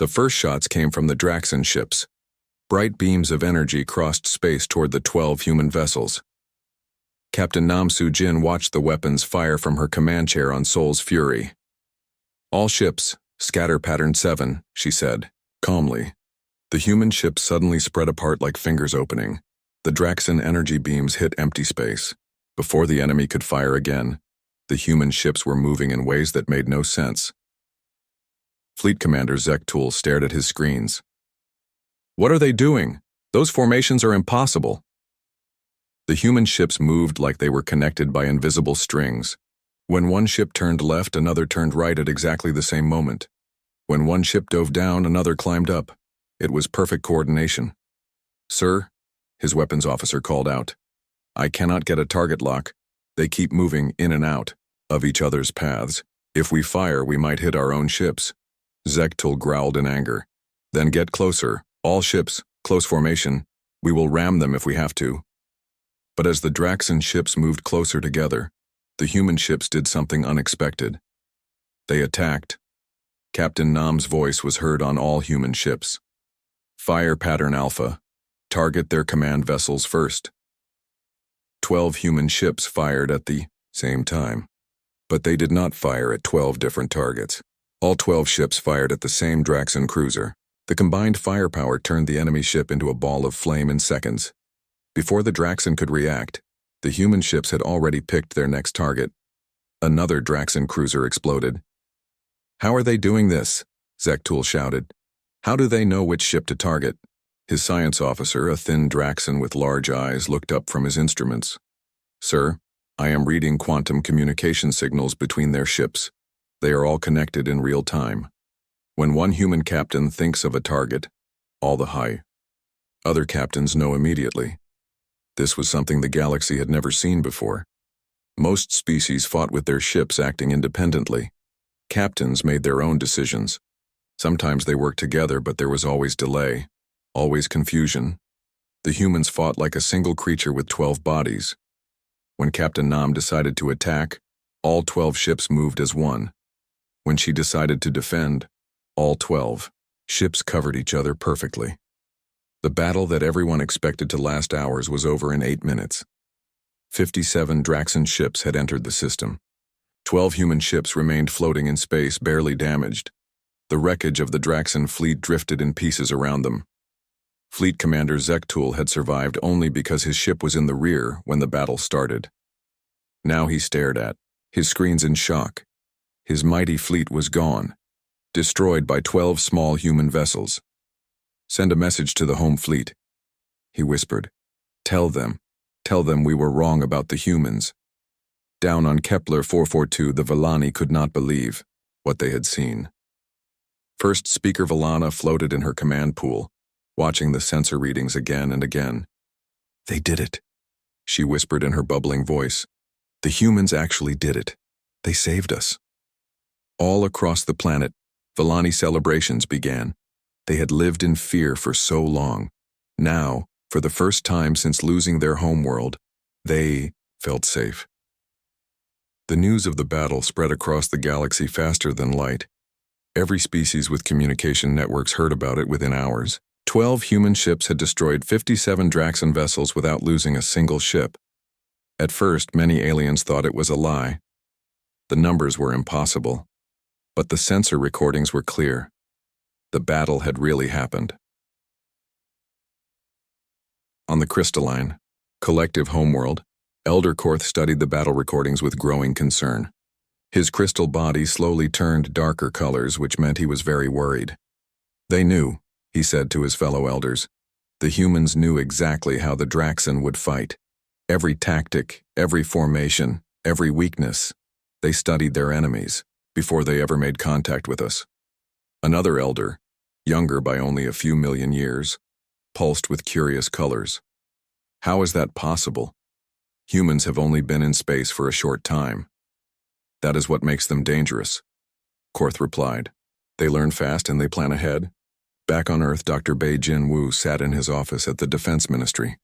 The first shots came from the Draxon ships. Bright beams of energy crossed space toward the 12 human vessels. Captain Nam Soo-jin watched the weapons fire from her command chair on Sol's Fury. "All ships, scatter pattern 7, she said, calmly. The human ships suddenly spread apart like fingers opening. The Draxon energy beams hit empty space. Before the enemy could fire again, the human ships were moving in ways that made no sense. Fleet Commander Zektul stared at his screens. "What are they doing? Those formations are impossible." The human ships moved like they were connected by invisible strings. When one ship turned left, another turned right at exactly the same moment. When one ship dove down, another climbed up. It was perfect coordination. "Sir," his weapons officer called out, "I cannot get a target lock. They keep moving in and out of each other's paths. If we fire, we might hit our own ships." Zektul growled in anger. "Then get closer. All ships, close formation. We will ram them if we have to." But as the Draxon ships moved closer together, the human ships did something unexpected. They attacked. Captain Nam's voice was heard on all human ships. "Fire pattern Alpha. Target their command vessels first." 12 human ships fired at the same time. But they did not fire at 12 different targets. All 12 ships fired at the same Draxon cruiser. The combined firepower turned the enemy ship into a ball of flame in seconds. Before the Draxon could react, the human ships had already picked their next target. Another Draxon cruiser exploded. "How are they doing this?" Zektul shouted. "How do they know which ship to target?" His science officer, a thin Draxon with large eyes, looked up from his instruments. "Sir, I am reading quantum communication signals between their ships. They are all connected in real time. When one human captain thinks of a target, all the other captains know immediately." This was something the galaxy had never seen before. Most species fought with their ships acting independently. Captains made their own decisions. Sometimes they worked together, but there was always delay, always confusion. The humans fought like a single creature with 12 bodies. When Captain Nam decided to attack, all 12 ships moved as one. When she decided to defend, all 12 ships covered each other perfectly. The battle that everyone expected to last hours was over in 8 minutes. 57 Draxon ships had entered the system. 12 human ships remained floating in space, barely damaged. The wreckage of the Draxon fleet drifted in pieces around them. Fleet Commander Zektul had survived only because his ship was in the rear when the battle started. Now he stared at his screens in shock. His mighty fleet was gone, destroyed by 12 small human vessels. "Send a message to the home fleet," he whispered. Tell them we were wrong about the humans." Down on Kepler 442, the Villani could not believe what they had seen. First Speaker Villana floated in her command pool, watching the sensor readings again and again. "They did it," she whispered in her bubbling voice. "The humans actually did it. They saved us." All across the planet, Villani celebrations began. They had lived in fear for so long. Now, for the first time since losing their homeworld, they felt safe. The news of the battle spread across the galaxy faster than light. Every species with communication networks heard about it within hours. 12 human ships had destroyed 57 Draxon vessels without losing a single ship. At first, many aliens thought it was a lie. The numbers were impossible. But the sensor recordings were clear. The battle had really happened. On the crystalline, collective homeworld, Elder Korth studied the battle recordings with growing concern. His crystal body slowly turned darker colors, which meant he was very worried. "They knew," he said to his fellow elders. "The humans knew exactly how the Draxon would fight. Every tactic, every formation, every weakness. They studied their enemies before they ever made contact with us." Another elder, younger by only a few million years, pulsed with curious colors. "How is that possible? Humans have only been in space for a short time." "That is what makes them dangerous," Korth replied. "They learn fast and they plan ahead." Back on Earth, Dr. Bei Jin-woo sat in his office at the Defense Ministry.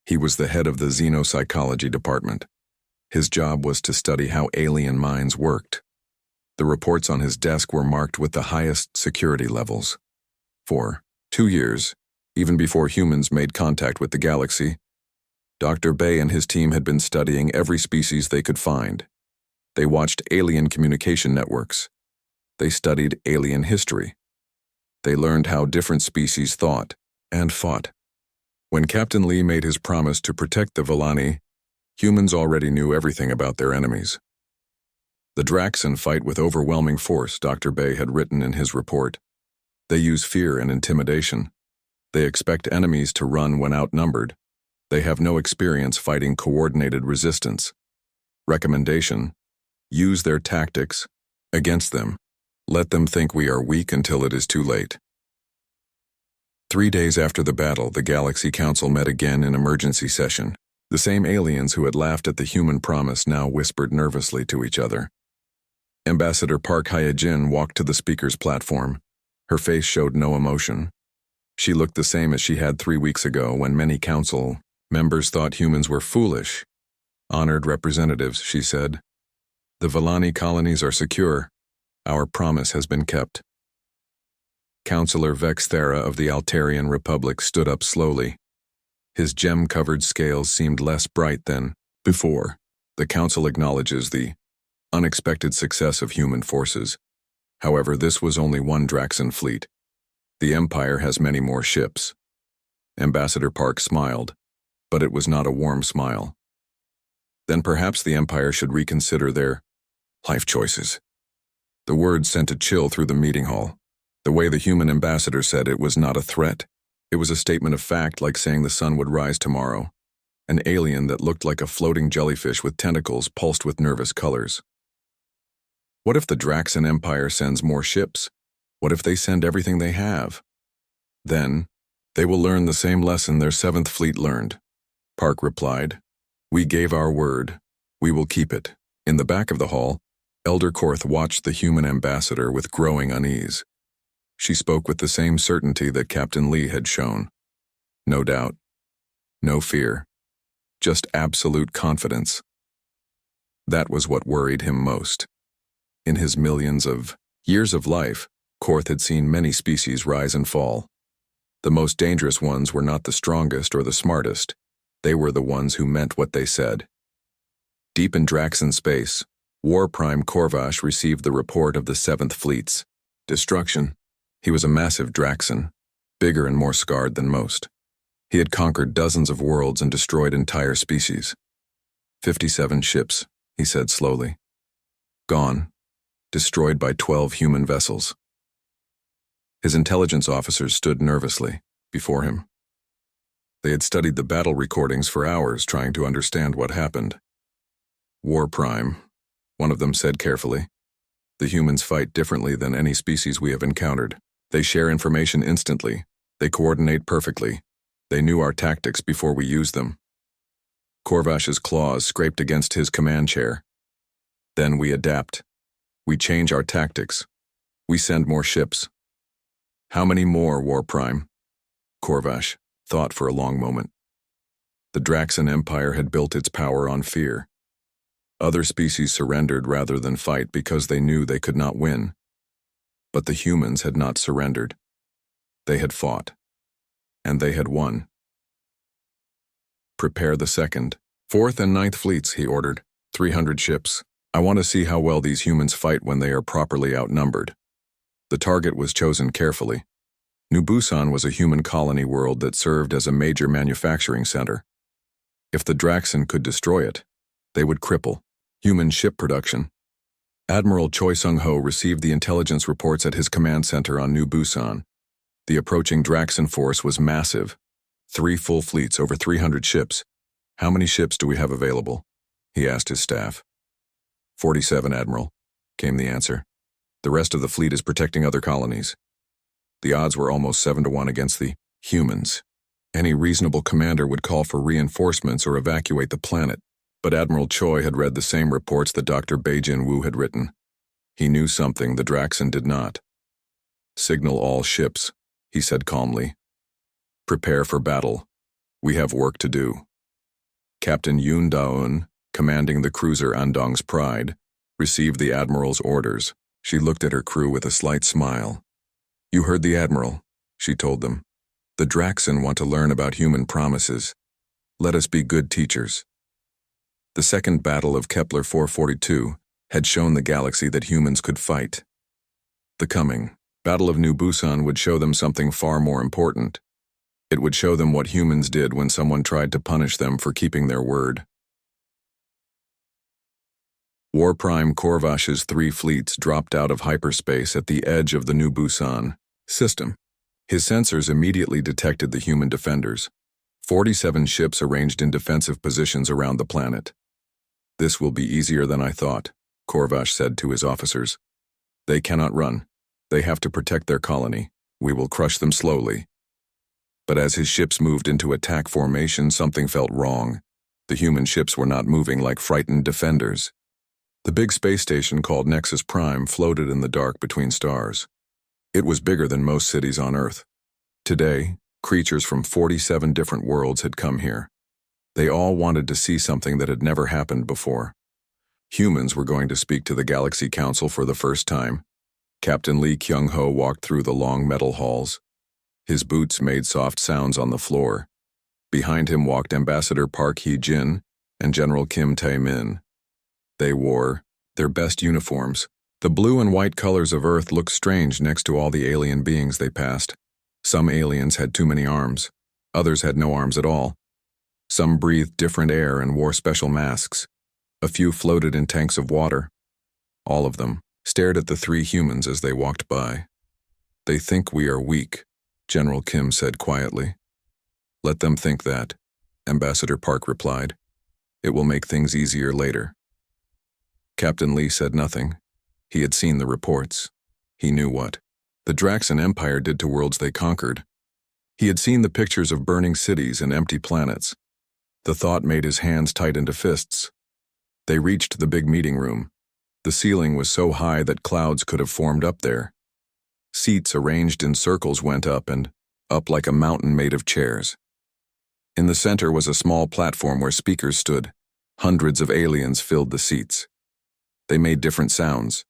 He was the head of the Xenopsychology Department. His job was to study how alien minds worked. The reports on his desk were marked with the highest security levels. For 2 years, even before humans made contact with the galaxy, Dr. Bay and his team had been studying every species they could find. They watched alien communication networks. They studied alien history. They learned how different species thought and fought. When Captain Lee made his promise to protect the Villani, humans already knew everything about their enemies. The Draxan fight with overwhelming force, Dr. Bay had written in his report. They use fear and intimidation. They expect enemies to run when outnumbered. They have no experience fighting coordinated resistance. Recommendation: use their tactics against them. Let them think we are weak until it is too late. 3 days after the battle, the Galaxy Council met again in emergency session. The same aliens who had laughed at the human promise now whispered nervously to each other. Ambassador Park Hye-jin walked to the speaker's platform. Her face showed no emotion. She looked the same as she had 3 weeks ago when many council members thought humans were foolish. Honored representatives, she said. The Villani colonies are secure. Our promise has been kept. Councillor Vex Thera of the Altarian Republic stood up slowly. His gem-covered scales seemed less bright than before. The Council acknowledges the unexpected success of human forces. However, this was only one Draxan fleet. The Empire has many more ships. Ambassador Park smiled, but it was not a warm smile. Then perhaps the Empire should reconsider their life choices. The words sent a chill through the meeting hall. The way the human ambassador said it was not a threat. It was a statement of fact, like saying the sun would rise tomorrow. An alien that looked like a floating jellyfish with tentacles pulsed with nervous colors. What if the Draxan Empire sends more ships? What if they send everything they have? Then, they will learn the same lesson their 7th Fleet learned. Park replied, "We gave our word. We will keep it." In the back of the hall, Elder Korth watched the human ambassador with growing unease. She spoke with the same certainty that Captain Lee had shown. No doubt. No fear. Just absolute confidence. That was what worried him most. In his millions of years of life, Korth had seen many species rise and fall. The most dangerous ones were not the strongest or the smartest. They were the ones who meant what they said. Deep in Draxan space, War Prime Korvash received the report of the 7th Fleet's destruction. He was a massive Draxan, bigger and more scarred than most. He had conquered dozens of worlds and destroyed entire species. 57 ships, he said slowly. Gone. Destroyed by 12 human vessels. His intelligence officers stood nervously before him. They had studied the battle recordings for hours trying to understand what happened. War Prime, one of them said carefully. The humans fight differently than any species we have encountered. They share information instantly. They coordinate perfectly. They knew our tactics before we used them. Korvash's claws scraped against his command chair. Then we adapt. We change our tactics. We send more ships. How many more, War Prime? Korvash thought for a long moment. The Draxan Empire had built its power on fear. Other species surrendered rather than fight because they knew they could not win. But the humans had not surrendered. They had fought. And they had won. Prepare the 2nd, 4th, and 9th fleets, he ordered. 300 ships. I want to see how well these humans fight when they are properly outnumbered. The target was chosen carefully. New Busan was a human colony world that served as a major manufacturing center. If the Draxan could destroy it, they would cripple human ship production. Admiral Choi Sung-ho received the intelligence reports at his command center on New Busan. The approaching Draxan force was massive. 3 full fleets, over 300 ships. How many ships do we have available? He asked his staff. 47, Admiral, came the answer. The rest of the fleet is protecting other colonies. The odds were almost 7-1 against the humans. Any reasonable commander would call for reinforcements or evacuate the planet. But Admiral Choi had read the same reports that Dr. Beijin Wu had written. He knew something the Draxan did not. Signal all ships, he said calmly. Prepare for battle. We have work to do. Captain Yoon Da-eun, commanding the cruiser Andong's Pride, received the Admiral's orders. She looked at her crew with a slight smile. You heard the Admiral, she told them. The Draxen want to learn about human promises. Let us be good teachers. The second battle of Kepler 442 had shown the galaxy that humans could fight. The coming Battle of New Busan would show them something far more important. It would show them what humans did when someone tried to punish them for keeping their word. War Prime Korvash's 3 fleets dropped out of hyperspace at the edge of the New Busan system. His sensors immediately detected the human defenders. 47 ships arranged in defensive positions around the planet. This will be easier than I thought, Korvash said to his officers. They cannot run. They have to protect their colony. We will crush them slowly. But as his ships moved into attack formation, something felt wrong. The human ships were not moving like frightened defenders. The big space station called Nexus Prime floated in the dark between stars. It was bigger than most cities on Earth. Today, creatures from 47 different worlds had come here. They all wanted to see something that had never happened before. Humans were going to speak to the Galaxy Council for the first time. Captain Lee Kyung-ho walked through the long metal halls. His boots made soft sounds on the floor. Behind him walked Ambassador Park Hee-jin and General Kim Tae-min. They wore their best uniforms. The blue and white colors of Earth looked strange next to all the alien beings they passed. Some aliens had too many arms. Others had no arms at all. Some breathed different air and wore special masks. A few floated in tanks of water. All of them stared at the 3 humans as they walked by. They think we are weak, General Kim said quietly. Let them think that, Ambassador Park replied. It will make things easier later. Captain Lee said nothing. He had seen the reports. He knew what the Draxen Empire did to worlds they conquered. He had seen the pictures of burning cities and empty planets. The thought made his hands tight into fists. They reached the big meeting room. The ceiling was so high that clouds could have formed up there. Seats arranged in circles went up and up like a mountain made of chairs. In the center was a small platform where speakers stood. Hundreds of aliens filled the seats. They made different sounds.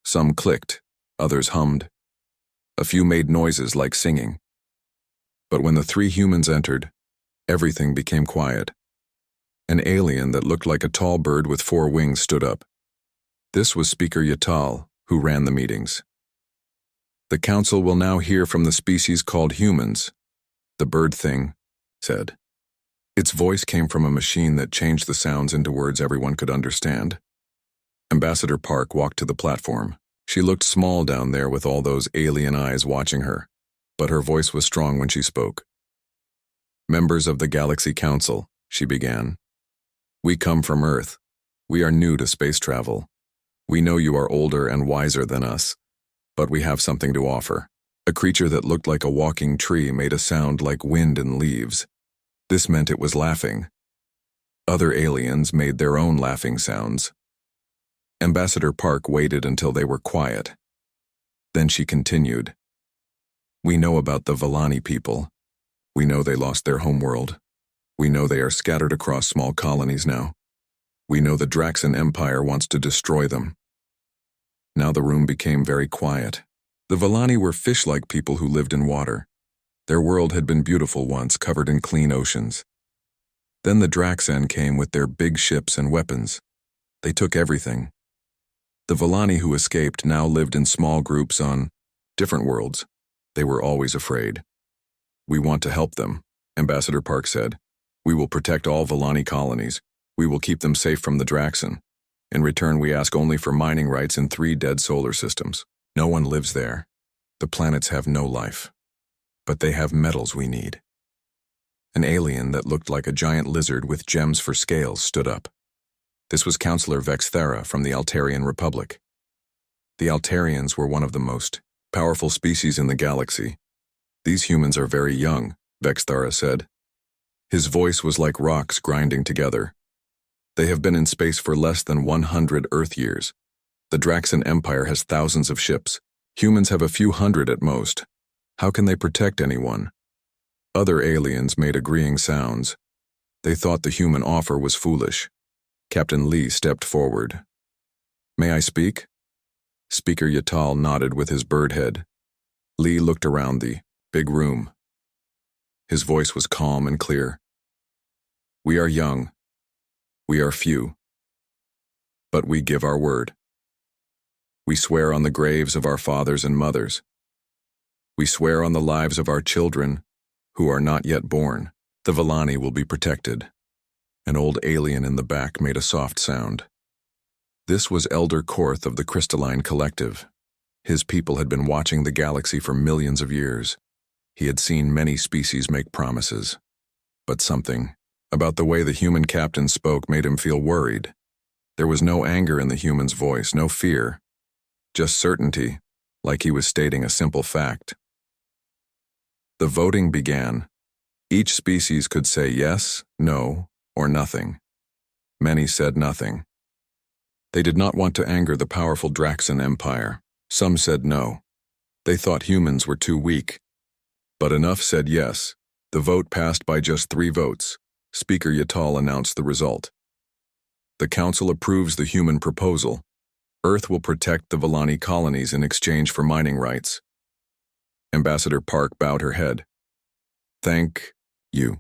Some clicked, others hummed. A few made noises like singing. But when the 3 humans entered, everything became quiet. An alien that looked like a tall bird with 4 wings stood up. This was Speaker Yatal, who ran the meetings. The council will now hear from the species called humans, the bird thing said. Its voice came from a machine that changed the sounds into words everyone could understand. Ambassador Park walked to the platform. She looked small down there with all those alien eyes watching her, but her voice was strong when she spoke. Members of the Galaxy Council, she began. We come from Earth. We are new to space travel. We know you are older and wiser than us, but we have something to offer. A creature that looked like a walking tree made a sound like wind and leaves. This meant it was laughing. Other aliens made their own laughing sounds. Ambassador Park waited until they were quiet. Then she continued. We know about the Vellani people. We know they lost their homeworld. We know they are scattered across small colonies now. We know the Draxen Empire wants to destroy them. Now the room became very quiet. The Vellani were fish-like people who lived in water. Their world had been beautiful once, covered in clean oceans. Then the Draxen came with their big ships and weapons. They took everything. The Vellani who escaped now lived in small groups on different worlds. They were always afraid. We want to help them, Ambassador Park said. We will protect all Vellani colonies. We will keep them safe from the Draxen. In return, we ask only for mining rights in 3 dead solar systems. No one lives there. The planets have no life. But they have metals we need. An alien that looked like a giant lizard with gems for scales stood up. This was Counselor Vexthera from the Altarian Republic. The Altarians were one of the most powerful species in the galaxy. These humans are very young, Vexthera said. His voice was like rocks grinding together. They have been in space for less than 100 Earth years. The Draxen Empire has thousands of ships. Humans have a few hundred at most. How can they protect anyone? Other aliens made agreeing sounds. They thought the human offer was foolish. Captain Lee stepped forward. May I speak? Speaker Yatal nodded with his bird head. Lee looked around the big room. His voice was calm and clear. We are young. We are few. But we give our word. We swear on the graves of our fathers and mothers. We swear on the lives of our children who are not yet born. The Villani will be protected. An old alien in the back made a soft sound. This was Elder Korth of the Crystalline Collective. His people had been watching the galaxy for millions of years. He had seen many species make promises. But something about the way the human captain spoke made him feel worried. There was no anger in the human's voice, no fear. Just certainty, like he was stating a simple fact. The voting began. Each species could say yes, no, or nothing. Many said nothing. They did not want to anger the powerful Draxan Empire. Some said no. They thought humans were too weak. But enough said yes. The vote passed by just 3 votes. Speaker Yatal announced the result. The Council approves the human proposal. Earth will protect the Villani colonies in exchange for mining rights. Ambassador Park bowed her head. Thank you.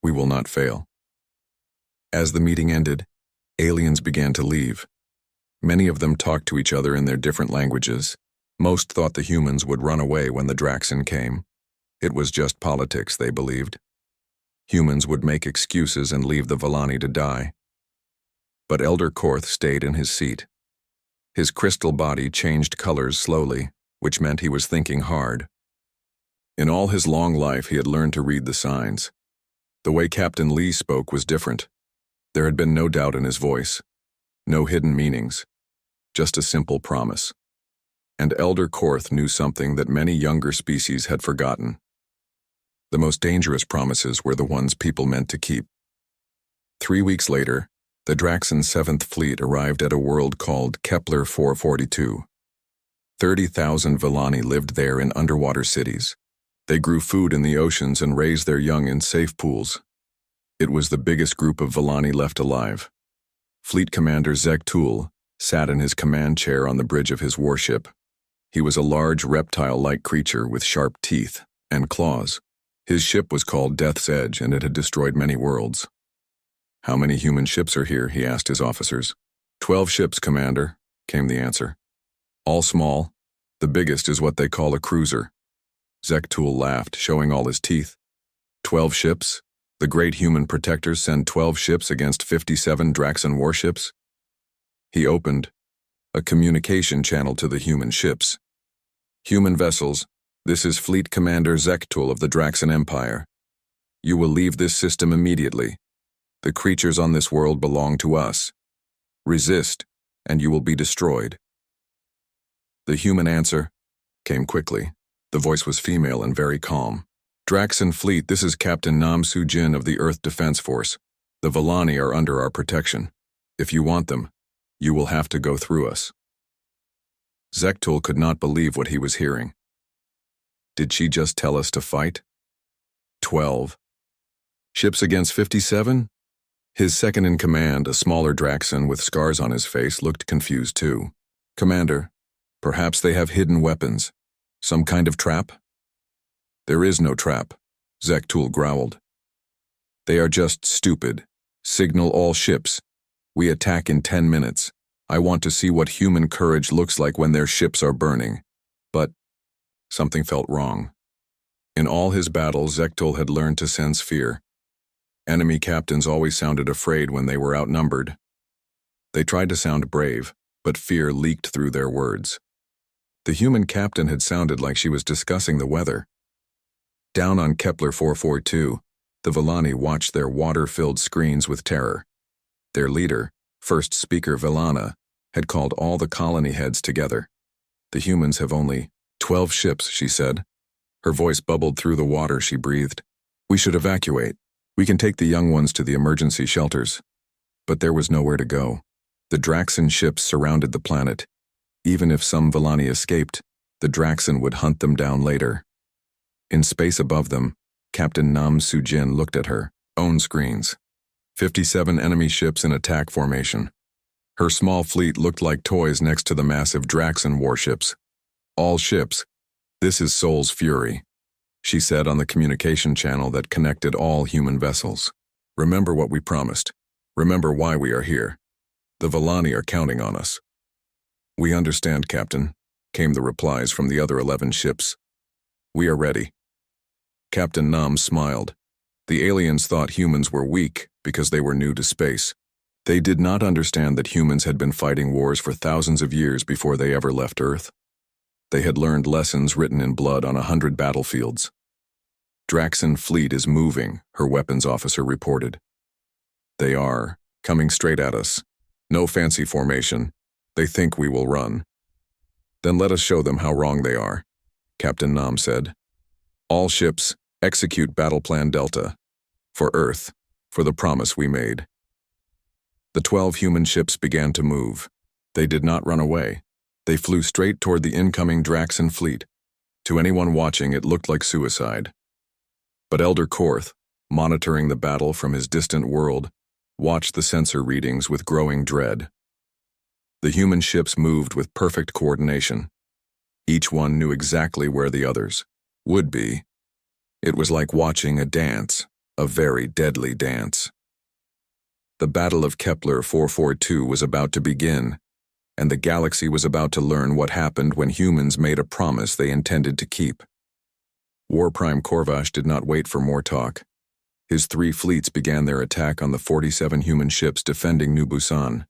We will not fail. As the meeting ended, aliens began to leave. Many of them talked to each other in their different languages. Most thought the humans would run away when the Draxan came. It was just politics, they believed. Humans would make excuses and leave the Villani to die. But Elder Korth stayed in his seat. His crystal body changed colors slowly, which meant he was thinking hard. In all his long life, he had learned to read the signs. The way Captain Lee spoke was different. There had been no doubt in his voice, no hidden meanings, just a simple promise. And Elder Korth knew something that many younger species had forgotten. The most dangerous promises were the ones people meant to keep. 3 weeks later, the Draxan 7th Fleet arrived at a world called Kepler 442. 30,000 Villani lived there in underwater cities. They grew food in the oceans and raised their young in safe pools. It was the biggest group of Villani left alive. Fleet Commander Zektul sat in his command chair on the bridge of his warship. He was a large reptile-like creature with sharp teeth and claws. His ship was called Death's Edge, and it had destroyed many worlds. How many human ships are here? He asked his officers. 12 ships, Commander, came the answer. All small. The biggest is what they call a cruiser. Zektul laughed, showing all his teeth. 12 ships? The great human protectors send 12 ships against 57 Draxan warships? He opened a communication channel to the human ships. Human vessels, this is Fleet Commander Zektul of the Draxan Empire. You will leave this system immediately. The creatures on this world belong to us. Resist, and you will be destroyed. The human answer came quickly. The voice was female and very calm. Draxan Fleet, this is Captain Nam Soo-jin of the Earth Defense Force. The Villani are under our protection. If you want them, you will have to go through us. Zektul could not believe what he was hearing. Did she just tell us to fight? 12 ships against 57? His second-in-command, a smaller Draxan with scars on his face, looked confused too. Commander, perhaps they have hidden weapons. Some kind of trap? There is no trap, Zektul growled. They are just stupid. Signal all ships. We attack in 10 minutes. I want to see what human courage looks like when their ships are burning. But something felt wrong. In all his battles, Zektul had learned to sense fear. Enemy captains always sounded afraid when they were outnumbered. They tried to sound brave, but fear leaked through their words. The human captain had sounded like she was discussing the weather. Down on Kepler 442, the Villani watched their water-filled screens with terror. Their leader, First Speaker Villana, had called all the colony heads together. The humans have only 12 ships, she said. Her voice bubbled through the water she breathed. We should evacuate. We can take the young ones to the emergency shelters. But there was nowhere to go. The Draxan ships surrounded the planet. Even if some Villani escaped, the Draxan would hunt them down later. In space above them, Captain Nam Soo-jin looked at her own screens. 57 enemy ships in attack formation. Her small fleet looked like toys next to the massive Draxan warships. All ships. This is Sol's fury. she said on the communication channel that connected all human vessels. Remember what we promised. Remember why we are here. The Villani are counting on us. We understand, Captain, came the replies from the other 11 ships. We are ready. Captain Nam smiled. The aliens thought humans were weak because they were new to space. They did not understand that humans had been fighting wars for thousands of years before they ever left Earth. They had learned lessons written in blood on 100 battlefields. Draxon fleet is moving, her weapons officer reported. They are coming straight at us. No fancy formation. They think we will run. Then let us show them how wrong they are, Captain Nam said. All ships, execute Battle Plan Delta. For Earth, for the promise we made. The 12 human ships began to move. They did not run away. They flew straight toward the incoming Draxon fleet. To anyone watching, it looked like suicide. But Elder Korth, monitoring the battle from his distant world, watched the sensor readings with growing dread. The human ships moved with perfect coordination. Each one knew exactly where the others would be. It was like watching a dance, a very deadly dance. The Battle of Kepler 442 was about to begin, and the galaxy was about to learn what happened when humans made a promise they intended to keep. War Prime Corvash did not wait for more talk. His 3 fleets began their attack on the 47 human ships defending New Busan.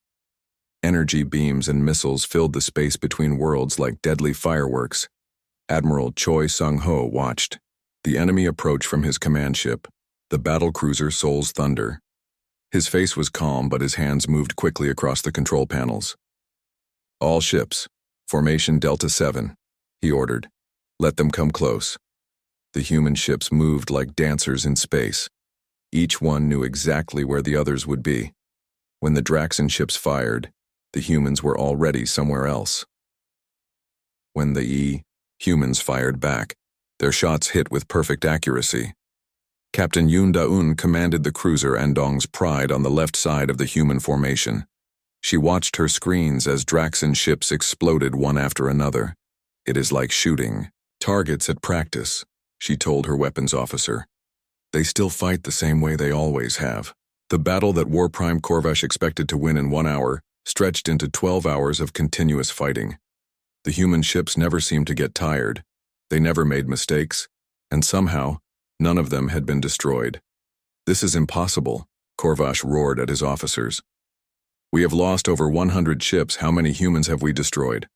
Energy beams and missiles filled the space between worlds like deadly fireworks. Admiral Choi Sung-ho watched the enemy approach from his command ship, the battlecruiser Seoul's Thunder. His face was calm, but his hands moved quickly across the control panels. All ships, formation Delta 7, he ordered. Let them come close. The human ships moved like dancers in space. Each one knew exactly where the others would be. When the Draxon ships fired, the humans were already somewhere else. When the humans fired back, their shots hit with perfect accuracy. Captain Yoon Da-eun commanded the cruiser Andong's Pride on the left side of the human formation. She watched her screens as Draxon ships exploded one after another. It is like shooting targets at practice, she told her weapons officer. They still fight the same way they always have. The battle that War Prime Corvash expected to win in 1 hour stretched into 12 hours of continuous fighting. The human ships never seemed to get tired. They never made mistakes, and somehow, none of them had been destroyed. This is impossible, Corvash roared at his officers. We have lost over 100 ships. How many humans have we destroyed?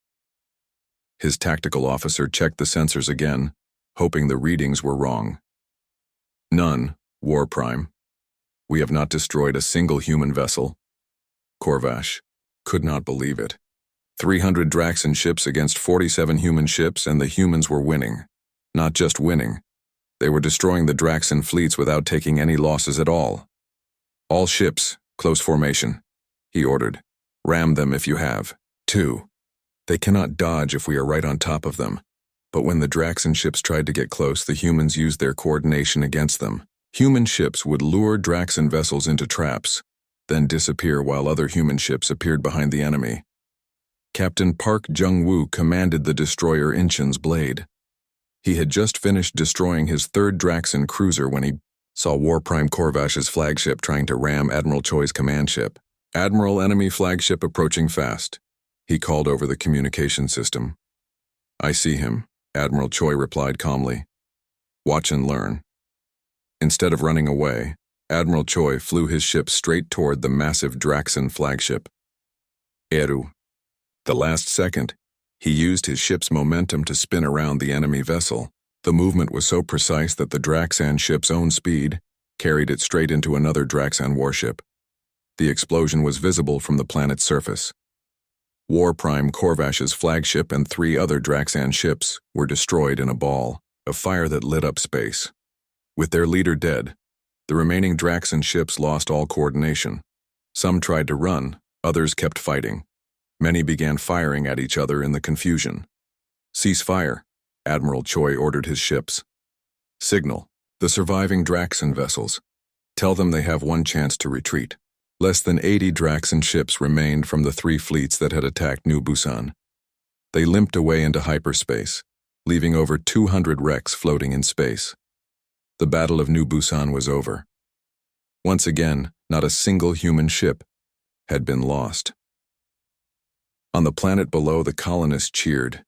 His tactical officer checked the sensors again, hoping the readings were wrong. None, War Prime. We have not destroyed a single human vessel. Corvash could not believe it. 300 Draxon ships against 47 human ships, and the humans were winning. Not just winning. They were destroying the Draxon fleets without taking any losses at all. All ships, close formation, he ordered. Ram them if you have. 2. They cannot dodge if we are right on top of them. But when the Draxon ships tried to get close, the humans used their coordination against them. Human ships would lure Draxon vessels into traps, then disappear while other human ships appeared behind the enemy. Captain Park Jung-woo commanded the destroyer Incheon's Blade. He had just finished destroying his 3rd Draxon cruiser when he saw War Prime Corvash's flagship trying to ram Admiral Choi's command ship. Admiral, enemy flagship approaching fast. He called over the communication system. I see him, Admiral Choi replied calmly. Watch and learn. Instead of running away, Admiral Choi flew his ship straight toward the massive Draxon flagship. Eru. The last second, he used his ship's momentum to spin around the enemy vessel. The movement was so precise that the Draxan ship's own speed carried it straight into another Draxan warship. The explosion was visible from the planet's surface. War Prime Corvash's flagship and 3 other Draxan ships were destroyed in a ball of fire that lit up space. With their leader dead, the remaining Draxan ships lost all coordination. Some tried to run, others kept fighting. Many began firing at each other in the confusion. Cease fire, Admiral Choi ordered his ships. Signal the surviving Draxon vessels. Tell them they have one chance to retreat. Less than 80 Draxon ships remained from the 3 fleets that had attacked New Busan. They limped away into hyperspace, leaving over 200 wrecks floating in space. The Battle of New Busan was over. Once again, not a single human ship had been lost. On the planet below, the colonists cheered.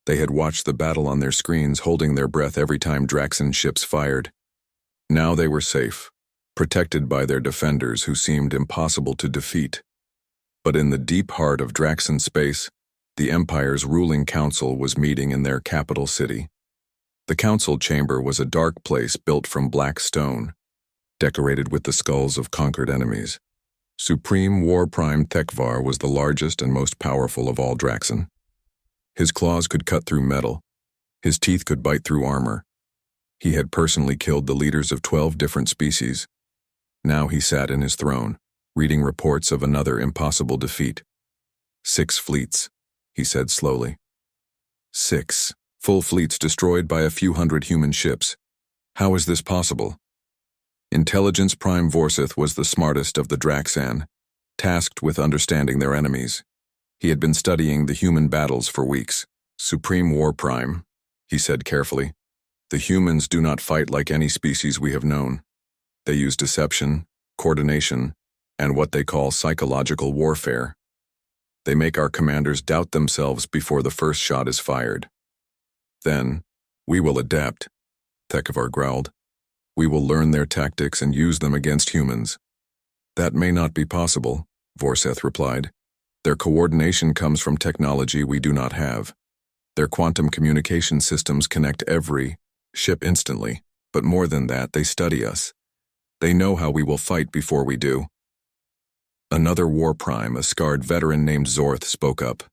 They had watched the battle on their screens, holding their breath every time Draxan ships fired. Now they were safe, protected by their defenders who seemed impossible to defeat. But in the deep heart of Draxan space, the Empire's ruling council was meeting in their capital city. The council chamber was a dark place built from black stone, decorated with the skulls of conquered enemies. Supreme War Prime Thekvar was the largest and most powerful of all Draxan. His claws could cut through metal. His teeth could bite through armor. He had personally killed the leaders of 12 different species. Now he sat in his throne, reading reports of another impossible defeat. 6 fleets, he said slowly. 6 full fleets destroyed by a few hundred human ships. How is this possible? Intelligence Prime Vorsith was the smartest of the Draxan, tasked with understanding their enemies. He had been studying the human battles for weeks. Supreme War Prime, he said carefully. The humans do not fight like any species we have known. They use deception, coordination, and what they call psychological warfare. They make our commanders doubt themselves before the first shot is fired. Then, we will adapt, Thekvar growled. We will learn their tactics and use them against humans. That may not be possible, Vorseth replied. Their coordination comes from technology we do not have. Their quantum communication systems connect every ship instantly, but more than that, they study us. They know how we will fight before we do. Another war prime, a scarred veteran named Zorth, spoke up.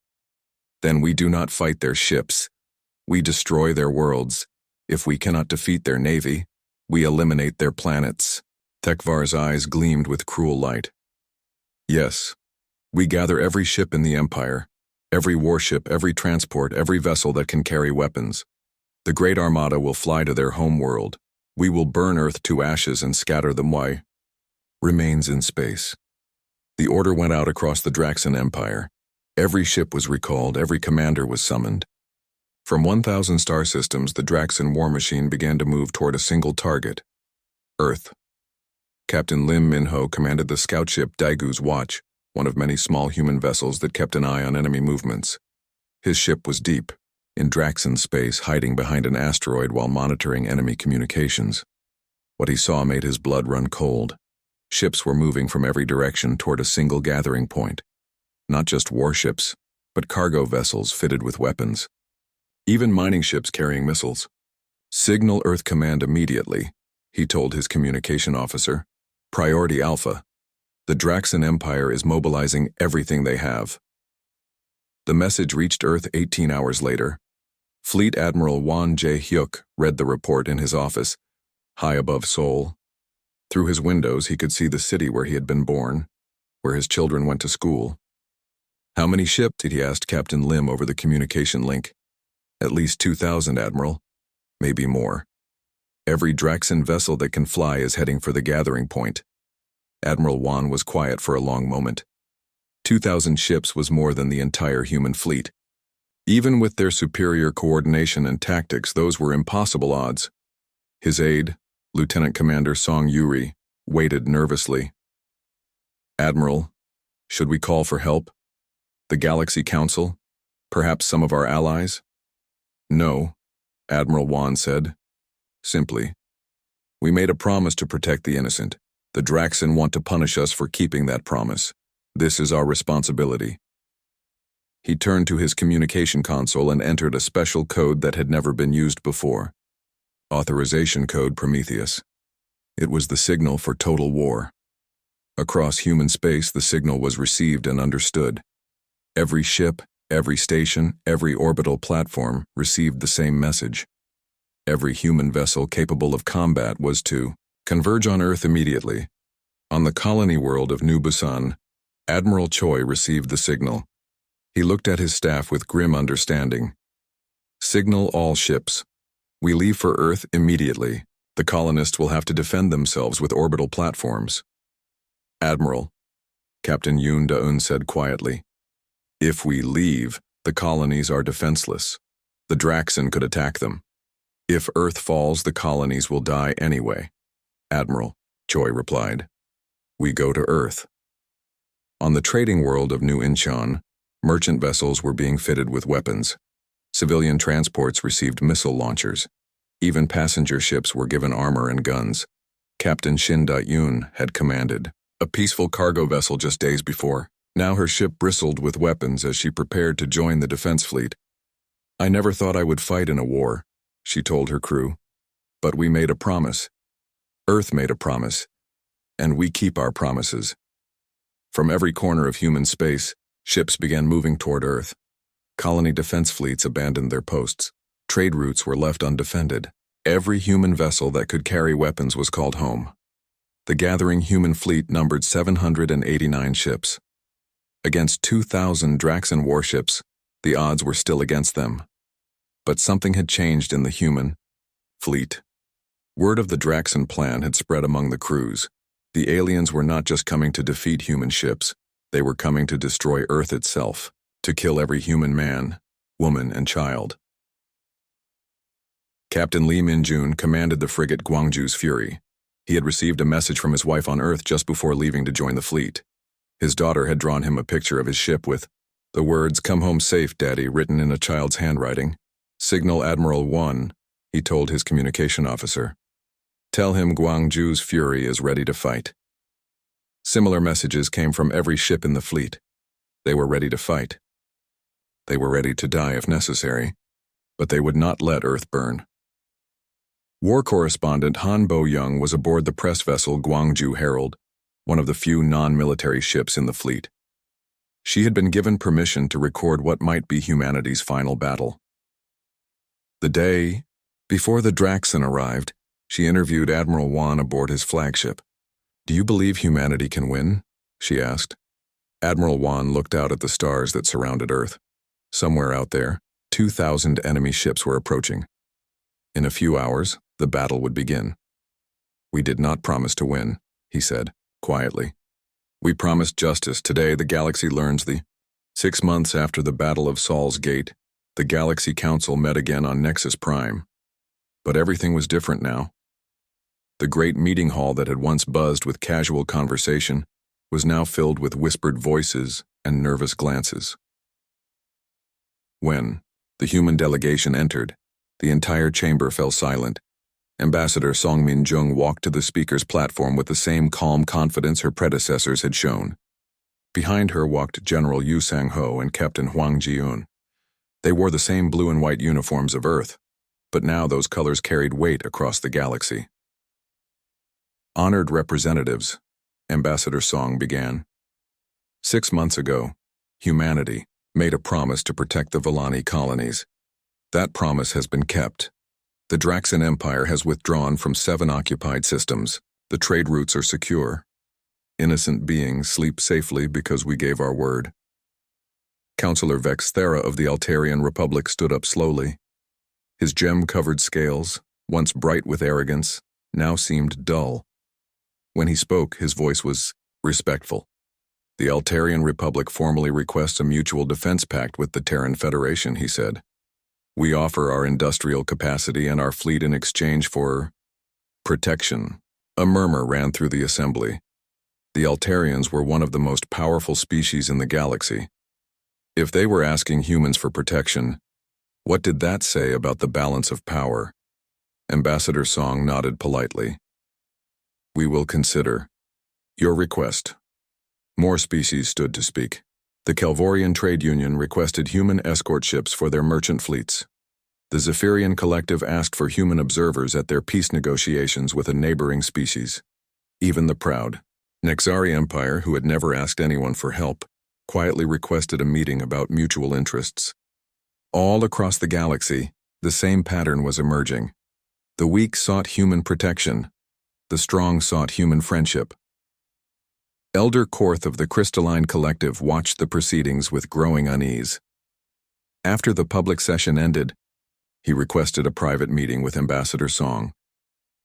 Then we do not fight their ships. We destroy their worlds. If we cannot defeat their navy, we eliminate their planets. Thekvar's eyes gleamed with cruel light. Yes, we gather every ship in the Empire, every warship, every transport, every vessel that can carry weapons. The Great Armada will fly to their home world. We will burn Earth to ashes and scatter them. Why? Remains in space. The order went out across the Draxan Empire. Every ship was recalled, every commander was summoned. From 1,000 star systems, the Draxan war machine began to move toward a single target, Earth. Captain Lim Minho commanded the scout ship Daigu's Watch, one of many small human vessels that kept an eye on enemy movements. His ship was deep, in Draxan space, hiding behind an asteroid while monitoring enemy communications. What he saw made his blood run cold. Ships were moving from every direction toward a single gathering point. Not just warships, but cargo vessels fitted with weapons. Even mining ships carrying missiles. Signal Earth Command immediately, he told his communication officer. Priority Alpha. The Draxan Empire is mobilizing everything they have. The message reached Earth 18 hours later. Fleet Admiral Wan Jae-hyuk read the report in his office, high above Seoul. Through his windows, he could see the city where he had been born, where his children went to school. How many ships? He asked Captain Lim over the communication link. At least 2,000, Admiral. Maybe more. Every Draxan vessel that can fly is heading for the gathering point. Admiral Wan was quiet for a long moment. 2,000 ships was more than the entire human fleet. Even with their superior coordination and tactics, those were impossible odds. His aide, Lieutenant Commander Song Yuri, waited nervously. Admiral, should we call for help? The Galaxy Council? Perhaps some of our allies? No, Admiral Wan said. Simply, we made a promise to protect the innocent. The Draxan want to punish us for keeping that promise. This is our responsibility. He turned to his communication console and entered a special code that had never been used before. Authorization Code Prometheus. It was the signal for total war. Across human space, the signal was received and understood. Every ship, every station, every orbital platform received the same message. Every human vessel capable of combat was to converge on Earth immediately. On the colony world of New Busan, Admiral Choi received the signal. He looked at his staff with grim understanding. Signal all ships. We leave for Earth immediately. The colonists will have to defend themselves with orbital platforms. Admiral, Captain Yoon Da-eun said quietly. If we leave, the colonies are defenseless. The Draxan could attack them. If Earth falls, the colonies will die anyway. Admiral, Choi replied. We go to Earth. On the trading world of New Incheon, merchant vessels were being fitted with weapons. Civilian transports received missile launchers. Even passenger ships were given armor and guns. Captain Shin Da-yoon had commanded a peaceful cargo vessel just days before. Now her ship bristled with weapons as she prepared to join the defense fleet. I never thought I would fight in a war, she told her crew. But we made a promise. Earth made a promise. And we keep our promises. From every corner of human space, ships began moving toward Earth. Colony defense fleets abandoned their posts. Trade routes were left undefended. Every human vessel that could carry weapons was called home. The gathering human fleet numbered 789 ships. Against 2,000 Draxan warships, the odds were still against them. But something had changed in the human fleet. Word of the Draxan plan had spread among the crews. The aliens were not just coming to defeat human ships, they were coming to destroy Earth itself, to kill every human man, woman, and child. Captain Lee Min-jun commanded the frigate Gwangju's Fury. He had received a message from his wife on Earth just before leaving to join the fleet. His daughter had drawn him a picture of his ship with the words, "Come home safe, Daddy," written in a child's handwriting. "Signal Admiral 1, he told his communication officer. Tell him Gwangju's Fury is ready to fight. Similar messages came from every ship in the fleet. They were ready to fight. They were ready to die if necessary, but they would not let Earth burn. War correspondent Han Bo-young was aboard the press vessel Gwangju Herald, one of the few non-military ships in the fleet. She had been given permission to record what might be humanity's final battle. The day before the Draxan arrived, she interviewed Admiral Wan aboard his flagship. "Do you believe humanity can win?" she asked. Admiral Wan looked out at the stars that surrounded Earth. Somewhere out there, 2,000 enemy ships were approaching. In a few hours, the battle would begin. "We did not promise to win," he said, quietly. "We promised justice. Today, the galaxy learns the 6 months after the Battle of Saul's Gate, the Galaxy Council met again on Nexus Prime. But everything was different now. The great meeting hall that had once buzzed with casual conversation was now filled with whispered voices and nervous glances. When the human delegation entered, the entire chamber fell silent. Ambassador Song Min-jung walked to the speaker's platform with the same calm confidence her predecessors had shown. Behind her walked General Yu Sang-ho and Captain Hwang Ji-eun. They wore the same blue and white uniforms of Earth, but now those colors carried weight across the galaxy. "Honored representatives," Ambassador Song began. 6 months ago, humanity made a promise to protect the Villani colonies. That promise has been kept. The Draxan Empire has withdrawn from 7 occupied systems. The trade routes are secure. Innocent beings sleep safely because we gave our word. Councillor Vex Thera of the Altarian Republic stood up slowly. His gem-covered scales, once bright with arrogance, now seemed dull. When he spoke, his voice was respectful. "The Altarian Republic formally requests a mutual defense pact with the Terran Federation," he said. "We offer our industrial capacity and our fleet in exchange for protection." A murmur ran through the assembly. The Altarians were one of the most powerful species in the galaxy. If they were asking humans for protection, what did that say about the balance of power? Ambassador Song nodded politely. "We will consider your request." More species stood to speak. The Calvorian Trade Union requested human escort ships for their merchant fleets. The Zephyrian Collective asked for human observers at their peace negotiations with a neighboring species. Even the proud Nexari Empire, who had never asked anyone for help, quietly requested a meeting about mutual interests. All across the galaxy, the same pattern was emerging. The weak sought human protection. The strong sought human friendship. Elder Korth of the Crystalline Collective watched the proceedings with growing unease. After the public session ended, he requested a private meeting with Ambassador Song.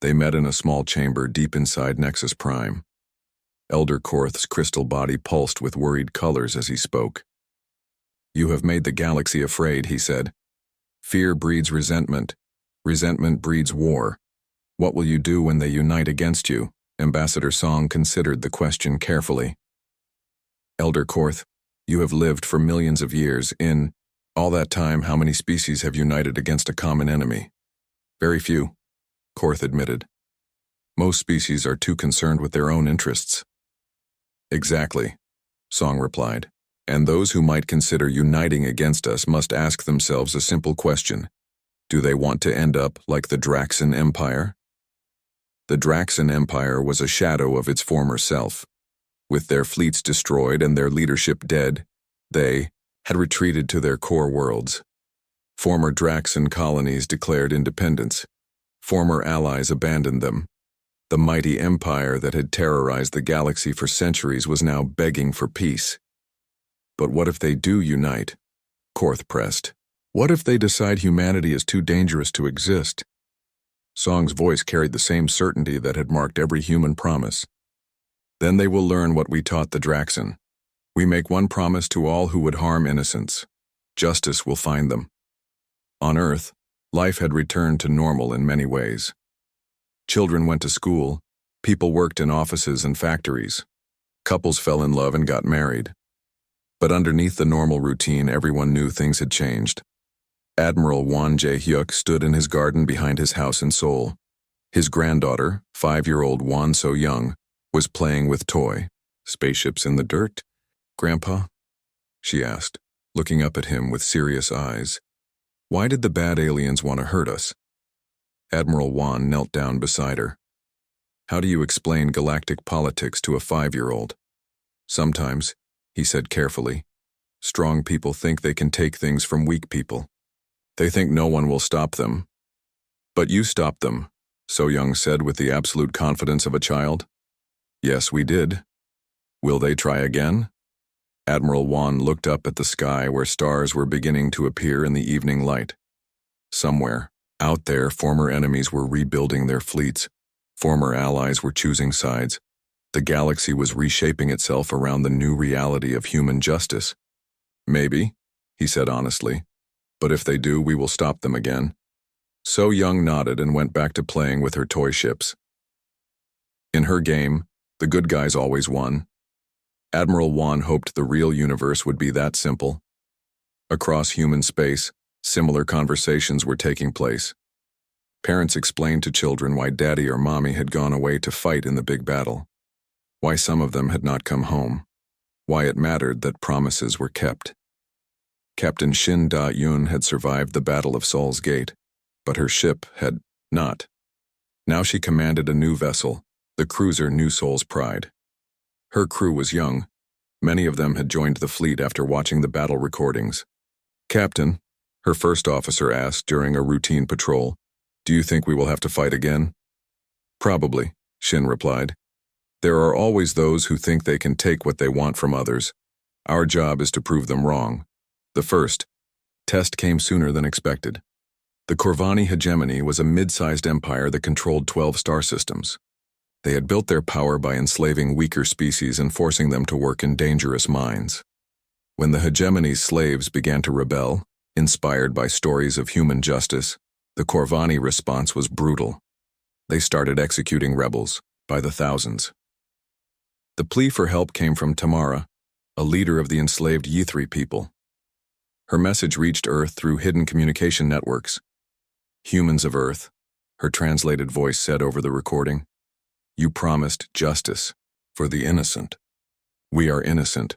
They met in a small chamber deep inside Nexus Prime. Elder Korth's crystal body pulsed with worried colors as he spoke. "You have made the galaxy afraid," he said. Fear breeds resentment. Resentment breeds war. What will you do when they unite against you? Ambassador Song considered the question carefully. Elder Korth, you have lived for millions of years. In all that time, how many species have united against a common enemy? Very few, Korth admitted. Most species are too concerned with their own interests. Exactly, Song replied. And those who might consider uniting against us must ask themselves a simple question. Do they want to end up like the Draxan Empire? The Draxan Empire was a shadow of its former self. With their fleets destroyed and their leadership dead, they had retreated to their core worlds. Former Draxan colonies declared independence. Former allies abandoned them. The mighty empire that had terrorized the galaxy for centuries was now begging for peace. But what if they do unite? Korth pressed. What if they decide humanity is too dangerous to exist? Song's voice carried the same certainty that had marked every human promise. Then they will learn what we taught the Draxan. We make one promise to all who would harm innocents. Justice will find them. On Earth, life had returned to normal in many ways. Children went to school, people worked in offices and factories. Couples fell in love and got married. But underneath the normal routine, everyone knew things had changed. Admiral Wan Jae-hyuk stood in his garden behind his house in Seoul. His granddaughter, 5-year-old Wan So-young, was playing with toy. Spaceships in the dirt? Grandpa? She asked, looking up at him with serious eyes. Why did the bad aliens want to hurt us? Admiral Wan knelt down beside her. How do you explain galactic politics to a 5-year-old? Sometimes, he said carefully, strong people think they can take things from weak people. They think no one will stop them. But you stopped them, So-young said with the absolute confidence of a child. Yes, we did. Will they try again? Admiral Wan looked up at the sky where stars were beginning to appear in the evening light. Somewhere, out there, former enemies were rebuilding their fleets. Former allies were choosing sides. The galaxy was reshaping itself around the new reality of human justice. Maybe, he said honestly. But if they do, we will stop them again. So-young nodded and went back to playing with her toy ships. In her game, the good guys always won. Admiral Wan hoped the real universe would be that simple. Across human space, similar conversations were taking place. Parents explained to children why daddy or mommy had gone away to fight in the big battle, why some of them had not come home, why it mattered that promises were kept. Captain Shin Da-yoon had survived the Battle of Seoul's Gate, but her ship had not. Now she commanded a new vessel, the cruiser New Seoul's Pride. Her crew was young. Many of them had joined the fleet after watching the battle recordings. Captain, her first officer asked during a routine patrol, do you think we will have to fight again? Probably, Shin replied. There are always those who think they can take what they want from others. Our job is to prove them wrong. The first test came sooner than expected. The Corvani hegemony was a mid-sized empire that controlled 12 star systems. They had built their power by enslaving weaker species and forcing them to work in dangerous mines. When the hegemony's slaves began to rebel, inspired by stories of human justice, the Corvani response was brutal. They started executing rebels by the thousands. The plea for help came from Tamara, a leader of the enslaved Ythri people. Her message reached Earth through hidden communication networks. Humans of Earth, her translated voice said over the recording, you promised justice for the innocent. We are innocent.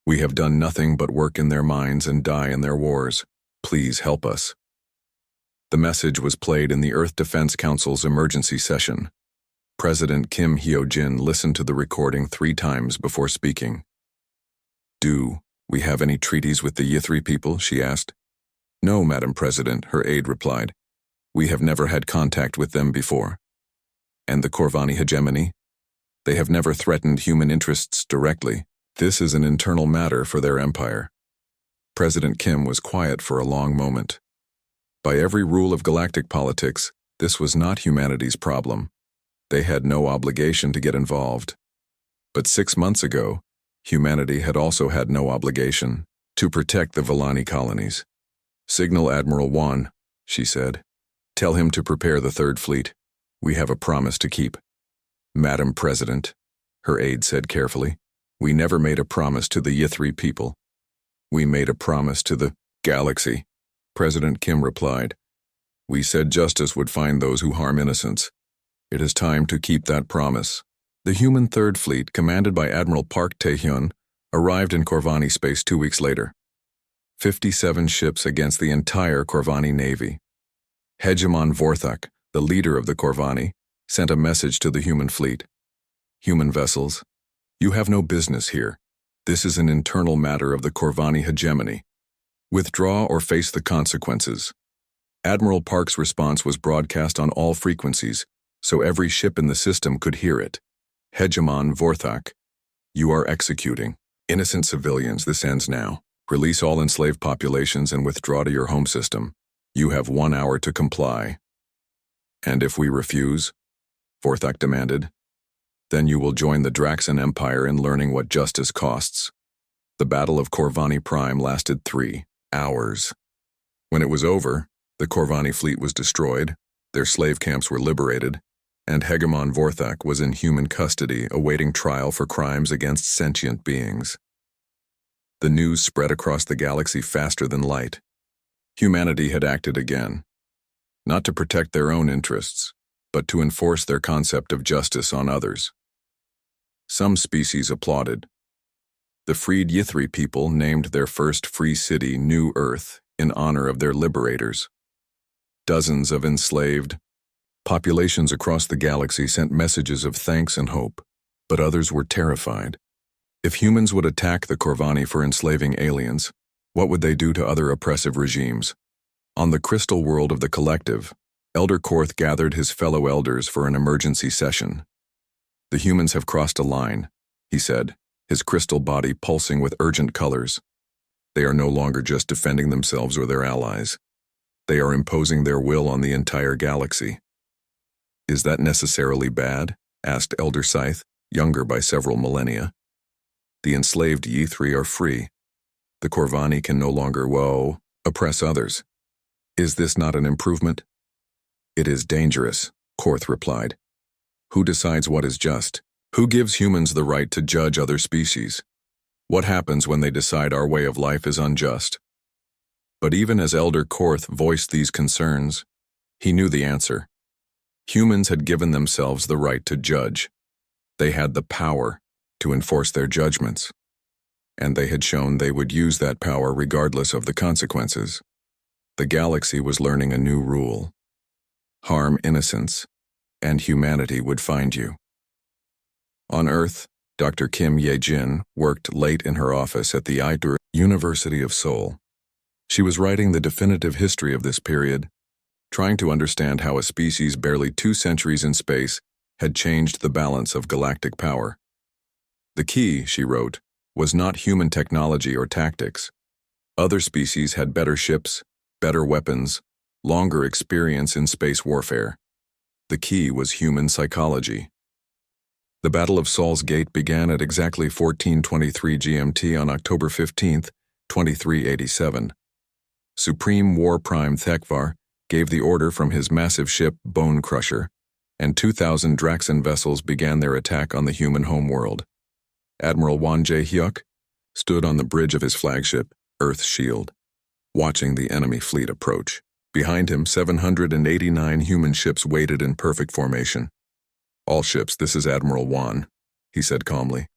We have done nothing but work in their mines and die in their wars. Please help us. The message was played in the Earth Defense Council's emergency session. President Kim Hyo-jin listened to the recording 3 times before speaking. Do we have any treaties with the Ythri people? She asked. No, Madam President, her aide replied. We have never had contact with them before. And the Corvani hegemony? They have never threatened human interests directly. This is an internal matter for their empire. President Kim was quiet for a long moment. By every rule of galactic politics, this was not humanity's problem. They had no obligation to get involved. But 6 months ago, humanity had also had no obligation to protect the Villani colonies. Signal Admiral Wan, she said. Tell him to prepare the Third Fleet. We have a promise to keep. Madam President, her aide said carefully, we never made a promise to the Yithri people. We made a promise to the galaxy. President Kim replied. We said justice would find those who harm innocents. It is time to keep that promise. The human Third Fleet, commanded by Admiral Park Tae-hyun, arrived in Corvani space 2 weeks later. 57 ships against the entire Corvani Navy. Hegemon Vorthak, the leader of the Corvani, sent a message to the human fleet. Human vessels, you have no business here. This is an internal matter of the Corvani hegemony. Withdraw or face the consequences. Admiral Park's response was broadcast on all frequencies, so every ship in the system could hear it. Hegemon Vorthak, you are executing innocent civilians. This ends now. Release all enslaved populations and withdraw to your home system. You have 1 hour to comply. And if we refuse, Vorthak demanded, then you will join the Draxan Empire in learning what justice costs. The Battle of Corvani Prime lasted 3 hours. When it was over, the Corvani fleet was destroyed, their slave camps were liberated, and Hegemon Vorthak was in human custody awaiting trial for crimes against sentient beings. The news spread across the galaxy faster than light. Humanity had acted again, not to protect their own interests, but to enforce their concept of justice on others. Some species applauded. The freed Yithri people named their first free city New Earth in honor of their liberators. Dozens of enslaved populations across the galaxy sent messages of thanks and hope, but others were terrified. If humans would attack the Corvani for enslaving aliens, what would they do to other oppressive regimes? On the crystal world of the collective, Elder Korth gathered his fellow elders for an emergency session. The humans have crossed a line, he said, his crystal body pulsing with urgent colors. They are no longer just defending themselves or their allies. They are imposing their will on the entire galaxy. Is that necessarily bad? Asked Elder Scythe, younger by several millennia. The enslaved Yithri are free. The Corvani can no longer, oppress others. Is this not an improvement? It is dangerous, Korth replied. Who decides what is just? Who gives humans the right to judge other species? What happens when they decide our way of life is unjust? But even as Elder Korth voiced these concerns, he knew the answer. Humans had given themselves the right to judge. They had the power to enforce their judgments, and they had shown they would use that power regardless of the consequences. The galaxy was learning a new rule. Harm innocence, and humanity would find you. On Earth, Dr. Kim Ye-jin worked late in her office at the Eidur University of Seoul. She was writing the definitive history of this period, trying to understand how a species barely 2 centuries in space had changed the balance of galactic power. The key, she wrote, was not human technology or tactics. Other species had better ships, better weapons, longer experience in space warfare. The key was human psychology. The Battle of Saul's Gate began at exactly 14:23 GMT on October 15, 2387. Supreme War Prime Thekvar gave the order from his massive ship Bone Crusher, and 2,000 Draxan vessels began their attack on the human homeworld. Admiral Wan Jae-hyuk stood on the bridge of his flagship, Earth Shield, watching the enemy fleet approach. Behind him, 789 human ships waited in perfect formation. All ships, this is Admiral Wan, he said calmly.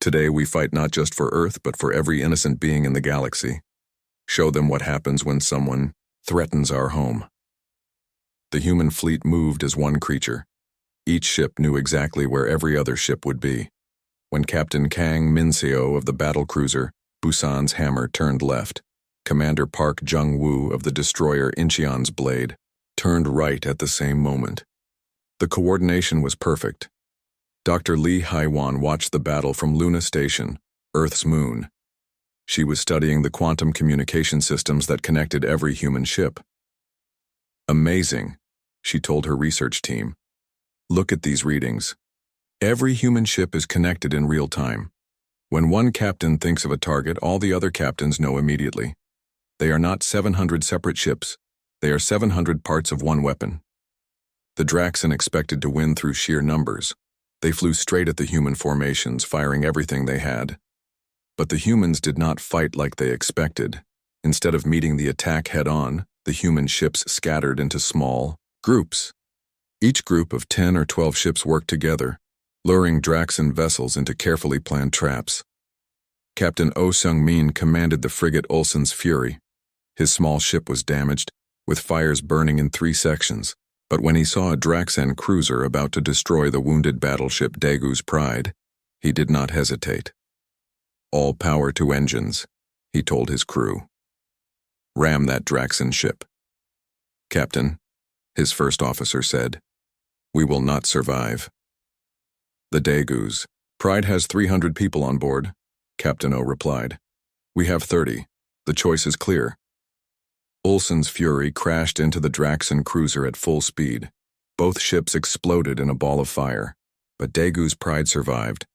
Today we fight not just for Earth, but for every innocent being in the galaxy. Show them what happens when someone threatens our home. The human fleet moved as one creature. Each ship knew exactly where every other ship would be. When Captain Kang Min-seo of the battlecruiser Busan's Hammer turned left, Commander Park Jung-woo of the destroyer Incheon's Blade turned right at the same moment. The coordination was perfect. Dr. Lee Hai-wan watched the battle from Luna Station, Earth's moon. She was studying the quantum communication systems that connected every human ship. Amazing, she told her research team. Look at these readings. Every human ship is connected in real time. When one captain thinks of a target, all the other captains know immediately. They are not 700 separate ships. They are 700 parts of one weapon. The Draxan expected to win through sheer numbers. They flew straight at the human formations, firing everything they had. But the humans did not fight like they expected. Instead of meeting the attack head-on, the human ships scattered into small groups. Each group of 10 or 12 ships worked together, luring Draxan vessels into carefully planned traps. Captain Oh Sung-min commanded the frigate Ulsan's Fury. His small ship was damaged, with fires burning in 3 sections. But when he saw a Draxan cruiser about to destroy the wounded battleship Daegu's Pride, he did not hesitate. "All power to engines," he told his crew. "Ram that Draxan ship." "Captain," his first officer said, "we will not survive." "The Daegu's Pride has 300 people on board," Captain O replied. "We have 30. The choice is clear." Ulsan's Fury crashed into the Draxan cruiser at full speed. Both ships exploded in a ball of fire, but Daegu's Pride survived,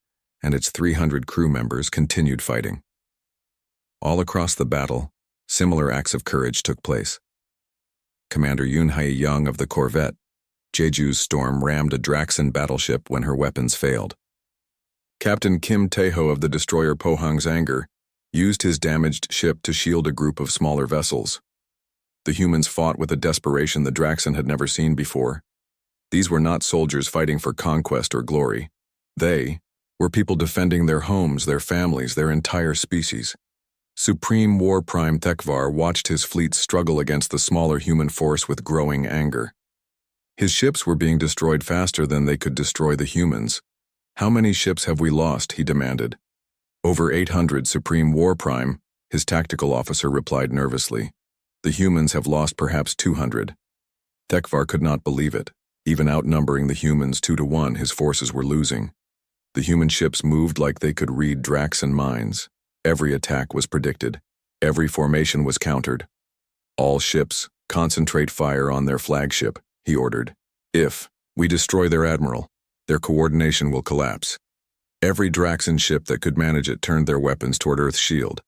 and its 300 crew members continued fighting. All across the battle, similar acts of courage took place. Commander Yoon Hae-young of the corvette Jeju's Storm rammed a Draxan battleship when her weapons failed. Captain Kim Tae-ho of the destroyer Pohang's Anger used his damaged ship to shield a group of smaller vessels. The humans fought with a desperation the Draxan had never seen before. These were not soldiers fighting for conquest or glory. They were people defending their homes, their families, their entire species. Supreme War Prime Thekvar watched his fleet struggle against the smaller human force with growing anger. His ships were being destroyed faster than they could destroy the humans. "How many ships have we lost?" he demanded. "Over 800, Supreme War Prime," his tactical officer replied nervously. "The humans have lost perhaps 200. Thekvar could not believe it. Even outnumbering the humans 2-1, his forces were losing. The human ships moved like they could read Draxan minds. Every attack was predicted. Every formation was countered. "All ships, concentrate fire on their flagship," he ordered. "If we destroy their admiral, their coordination will collapse." Every Draxan ship that could manage it turned their weapons toward Earth's shield.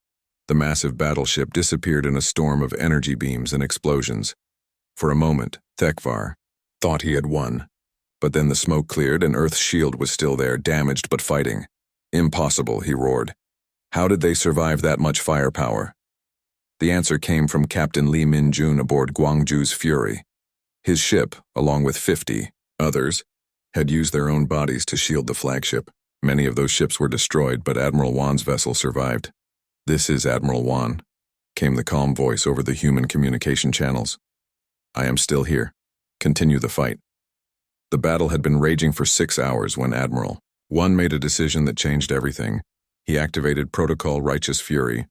The massive battleship disappeared in a storm of energy beams and explosions. For a moment, Thekvar thought he had won. But then the smoke cleared and Earth's shield was still there, damaged but fighting. "Impossible," he roared. "How did they survive that much firepower?" The answer came from Captain Lee Min-jun aboard Gwangju's Fury. His ship, along with 50 others, had used their own bodies to shield the flagship. Many of those ships were destroyed, but Admiral Wan's vessel survived. "This is Admiral Wan," came the calm voice over the human communication channels. "I am still here. Continue the fight." The battle had been raging for 6 hours when Admiral Wan made a decision that changed everything. He activated Protocol Righteous Fury.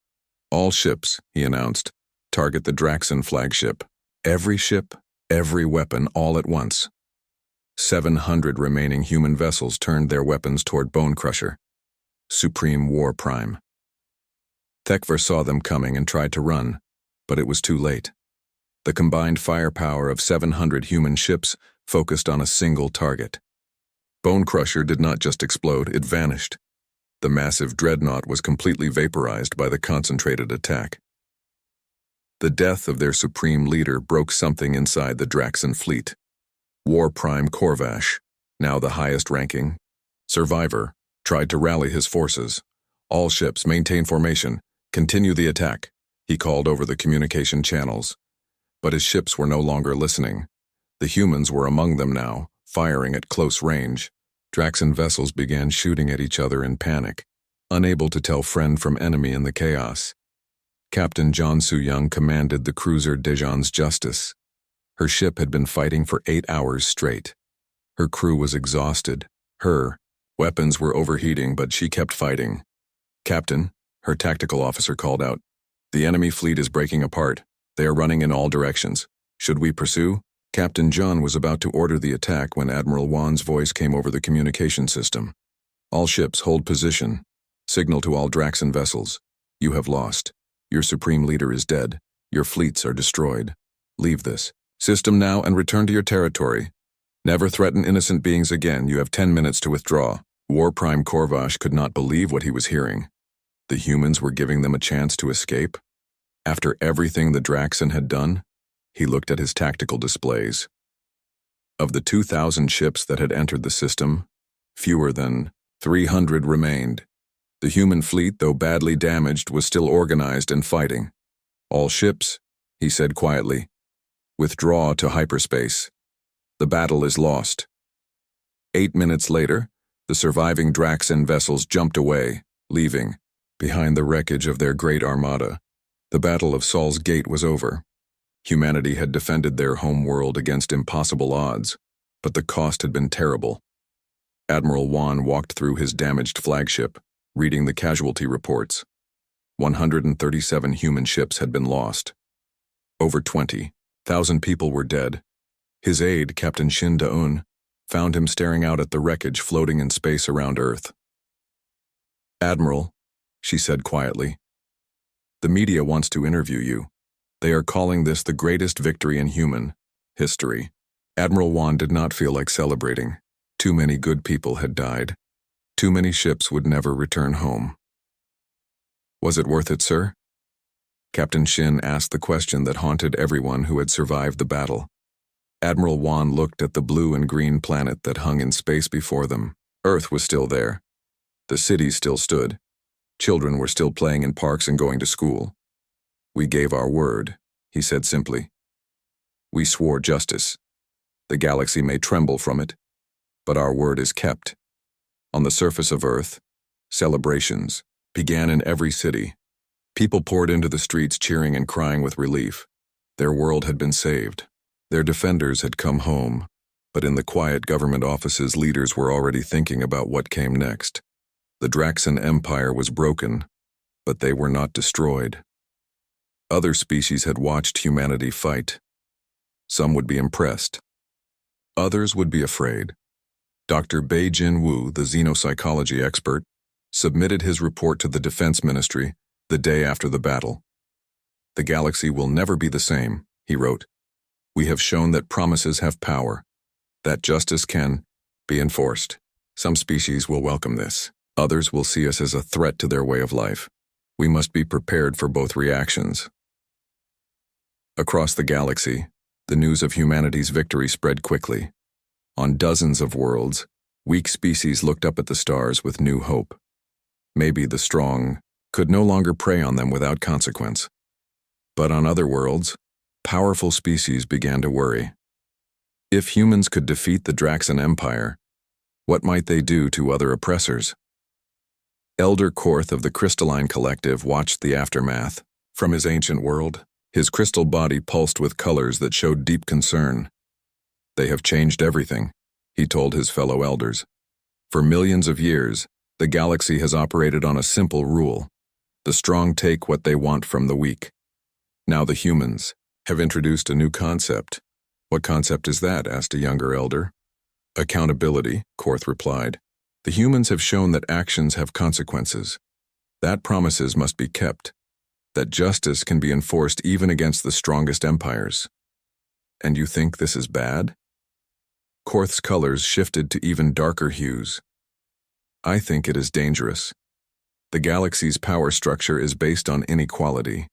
"All ships," he announced, "target the Draxan flagship. Every ship, every weapon, all at once." 700 remaining human vessels turned their weapons toward Bone Crusher, Supreme War Prime. Thekvar saw them coming and tried to run, but it was too late. The combined firepower of 700 human ships focused on a single target. Bone Crusher did not just explode, it vanished. The massive dreadnought was completely vaporized by the concentrated attack. The death of their supreme leader broke something inside the Draxan fleet. War Prime Korvash, now the highest-ranking survivor, tried to rally his forces. "All ships, maintain formation. Continue the attack," he called over the communication channels. But his ships were no longer listening. The humans were among them now, firing at close range. Draxan vessels began shooting at each other in panic, unable to tell friend from enemy in the chaos. Captain John Soo-young commanded the cruiser Daejeon's Justice. Her ship had been fighting for 8 hours straight. Her crew was exhausted. Her weapons were overheating, but she kept fighting. "Captain," her tactical officer called out, "the enemy fleet is breaking apart. They are running in all directions. Should we pursue?" Captain John was about to order the attack when Admiral Wan's voice came over the communication system. "All ships, hold position. Signal to all Draxan vessels. You have lost. Your supreme leader is dead. Your fleets are destroyed. Leave this system now and return to your territory. Never threaten innocent beings again. You have 10 minutes to withdraw." War Prime Korvash could not believe what he was hearing. The humans were giving them a chance to escape. After everything the Draxan had done, he looked at his tactical displays. Of the 2,000 ships that had entered the system, fewer than 300 remained. The human fleet, though badly damaged, was still organized and fighting. All ships, he said quietly, withdraw to hyperspace. The battle is lost. 8 minutes later, the surviving Draxan vessels jumped away, leaving, behind the wreckage of their great armada. The Battle of Sol's Gate was over. Humanity had defended their home world against impossible odds, but the cost had been terrible. Admiral Wan walked through his damaged flagship, reading the casualty reports. 137 human ships had been lost. Over 20,000 people were dead. His aide, Captain Shin Da-un, found him staring out at the wreckage floating in space around Earth. "Admiral," she said quietly, "the media wants to interview you. They are calling this the greatest victory in human history." Admiral Wan did not feel like celebrating. Too many good people had died. Too many ships would never return home. "Was it worth it, sir?" Captain Shin asked the question that haunted everyone who had survived the battle. Admiral Wan looked at the blue and green planet that hung in space before them. Earth was still there. The cities still stood. Children were still playing in parks and going to school. "We gave our word," he said simply. "We swore justice. The galaxy may tremble from it, but our word is kept." On the surface of Earth, celebrations began in every city. People poured into the streets cheering and crying with relief. Their world had been saved. Their defenders had come home, but in the quiet government offices, leaders were already thinking about what came next. The Draxan Empire was broken, but they were not destroyed. Other species had watched humanity fight. Some would be impressed. Others would be afraid. Dr. Bei-Jin Wu, the xenopsychology expert, submitted his report to the Defense Ministry the day after the battle. "The galaxy will never be the same," he wrote. "We have shown that promises have power, that justice can be enforced. Some species will welcome this. Others will see us as a threat to their way of life. We must be prepared for both reactions." Across the galaxy, the news of humanity's victory spread quickly. On dozens of worlds, weak species looked up at the stars with new hope. Maybe the strong could no longer prey on them without consequence. But on other worlds, powerful species began to worry. If humans could defeat the Draxan Empire, what might they do to other oppressors? Elder Korth of the Crystalline Collective watched the aftermath. From his ancient world, his crystal body pulsed with colors that showed deep concern. "They have changed everything," he told his fellow elders. "For millions of years, the galaxy has operated on a simple rule. The strong take what they want from the weak. Now the humans have introduced a new concept." "What concept is that?" asked a younger elder. "Accountability," Korth replied. "The humans have shown that actions have consequences, that promises must be kept, that justice can be enforced even against the strongest empires." "And you think this is bad?" Korth's colors shifted to even darker hues. "I think it is dangerous. The galaxy's power structure is based on inequality.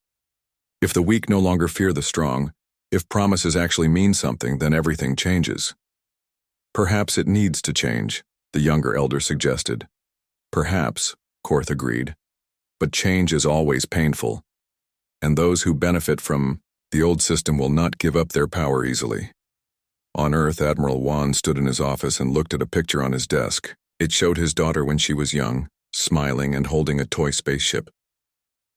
If the weak no longer fear the strong, if promises actually mean something, then everything changes." "Perhaps it needs to change," the younger elder suggested. "Perhaps," Korth agreed. "But change is always painful. And those who benefit from the old system will not give up their power easily." On Earth, Admiral Wan stood in his office and looked at a picture on his desk. It showed his daughter when she was young, smiling and holding a toy spaceship.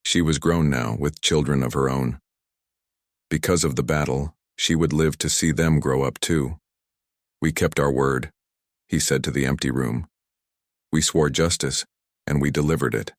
She was grown now, with children of her own. Because of the battle, she would live to see them grow up too. "We kept our word," he said to the empty room. "We swore justice, and we delivered it."